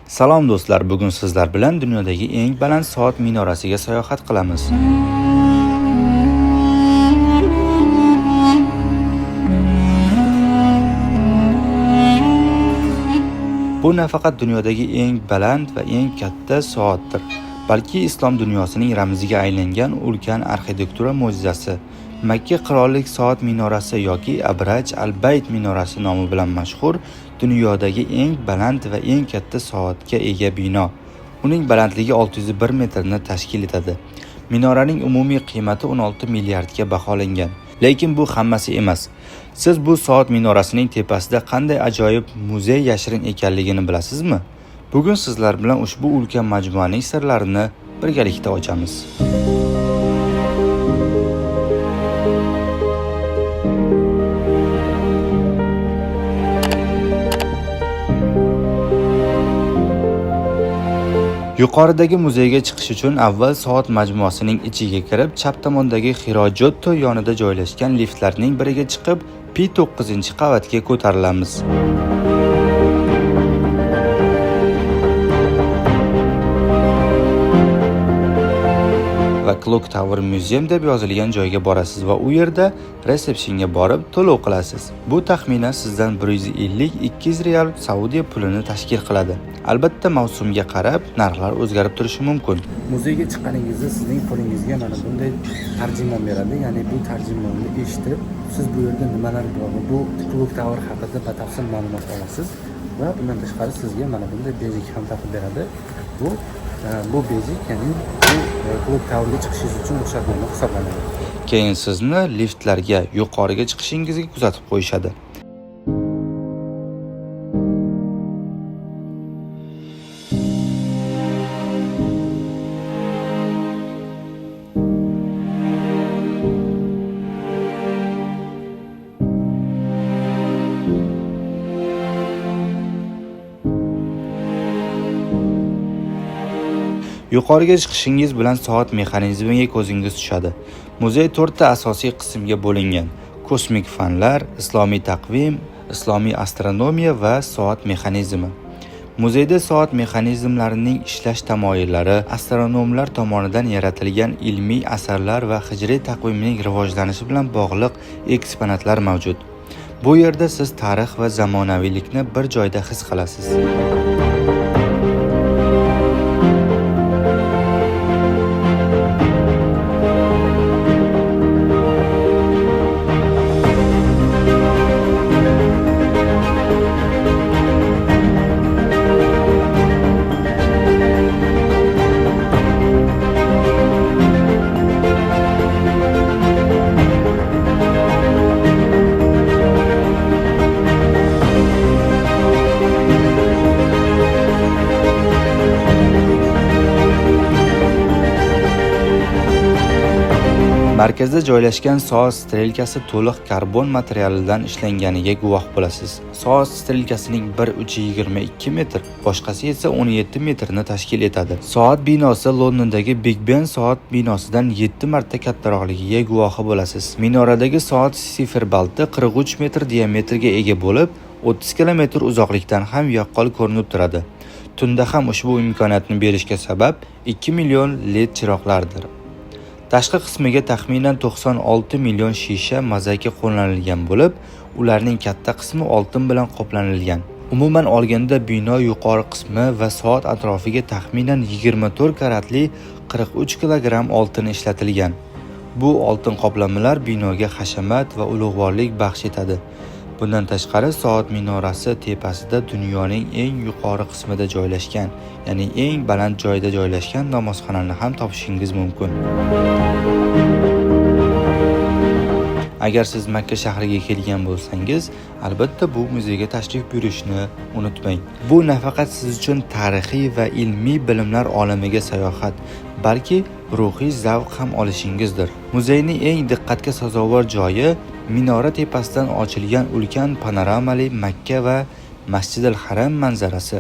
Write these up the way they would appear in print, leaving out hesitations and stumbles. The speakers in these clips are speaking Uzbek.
Salom do'stlar, bugun sizlar bilan dunyodagi eng baland soat minorasiga sayohat qilamiz. Bu nafaqat dunyodagi eng baland va eng katta soatdir, balki islom dunyosining ramziga aylangan ulkan arxitektura mo'jizasi. Makka qirollik soat minorasi yoki Abraj al-Bayt minorasi nomi bilan mashhur dunyodagi eng baland va eng katta soatga ega bino. Uning balandligi 601 metrni tashkil etadi. Minoraning umumiy qiymati 16 milliardga baholangan. Lekin bu hammasi emas. Siz bu soat minorasining tepasida qanday ajoyib muzey yashirin ekanligini bilasizmi? Bugun sizlar bilan ushbu ulkan majmuaning sirlarini birgalikda ochamiz. Yuqoridagi muzeyga chiqish uchun avval soat majmuasining ichiga kirib, chap tomondagi Hirojotto yonida joylashgan liftlarning biriga chiqib, P9-qavatga ko'tarilamiz. Va Clock Tower Museum deb yozilgan joyga borasiz va u yerda resepsiyonga borib to'lov qilasiz. Bu taxminan sizdan 150-200 real Saudiya pulini tashkil qiladi. Albatta mavsumga qarab narxlar o'zgarib turishi mumkin. Muzeyga chiqqaningizda sizning qo'lingizga mana bunday tarjimon beradi. Ya'ni bu tarjimonni eshitib, siz bu yerda nimalar bor, bu Clock Tower haqida batafsil ma'lumot olasiz va bundan tashqari sizga mana bunday bejik ham taqib beradi. Bu bejik, ya'ni bu Clock Towerga chiqishingiz uchun ruxsatnoma hisoblanadi. Keyin sizni liftlarga yuqoriga chiqishingizga kuzatib qo'yishadi. Yuqoriga chiqishingiz bilan soat mexanizmiga ko'zingiz tushadi. Muzey 4 ta asosiy qismga bo'lingan: kosmik fanlar, islomiy taqvim, islomiy astronomiya va soat mexanizmi. Muzeyda soat mexanizmlarining ishlash tamoyillari, astronomlar tomonidan yaratilgan ilmiy asarlar va hijriy taqvimining rivojlanishi bilan bog'liq eksponatlar mavjud. Bu yerda siz tarix va zamonaviylikni bir joyda his qilasiz. Markazda joylashgan soat strelkasi to'liq karbon materialidan ishlanganiga guvoh bo'lasiz. Soat strelkasining bir uchi 22 metr, boshqasi esa 17 metrni tashkil etadi. Soat binosi Londondagi Big Ben soat binosidan 7 marta kattaroqligiga guvohi bo'lasiz. Minoradagi soat siferbalti 43 metr diametrga ega bo'lib, 30 kilometr uzoqlikdan ham yaqqol ko'rinib turadi. Tunda ham ushbu imkoniyatni berishga sabab 2 million LED chiroqlardir. Tashqi qismiga taxminan 96 million shisha mazaki qo'llanilgan bo'lib, ularning katta qismi oltin bilan qoplanilgan. Umuman olganda bino yuqori qismi va soat atrofiga taxminan 24 karatli 43 kilogramm oltin ishlatilgan. Bu oltin qoplamalar binoga hashamat va ulug'vorlik baxsh etadi. Bundan tashqari soat minorasi tepasida dunyoning eng yuqori qismida joylashgan, ya'ni eng baland joyda joylashgan namozxonani ham topishingiz mumkin. Agar siz Makka shahriga kelgan bo'lsangiz, albatta bu muzeyga tashrif buyurishni unutmang. Bu nafaqat siz uchun tarixiy va ilmiy bilimlar olamiga sayohat, balki ruhiy zavq ham olishingizdir. Muzeyning eng diqqatga sazovor joyi minora tepasidan ochilgan ulkan panoramali Makka va Masjidil Haram manzarasi.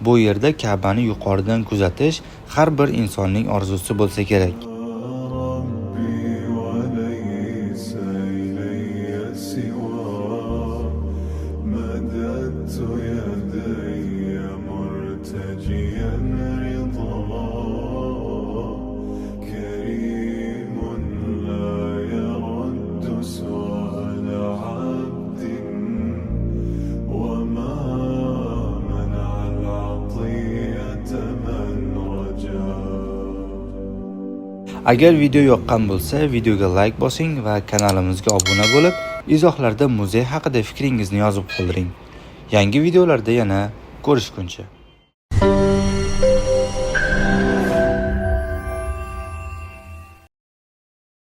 Bu yerda Ka'bani yuqoridan kuzatish har bir insonning orzusi bo'lsa kerak. راجيا رضاه كريم لا يرد سؤال عبد وما منع العطية من رجاه. Agar video yoqqan bo'lsa, videoga like bosing va kanalimizga obuna bo'lib, izohlarda muzey haqida fikringizni yozib qoldiring. Yangi videolarda yana ko'rishguncha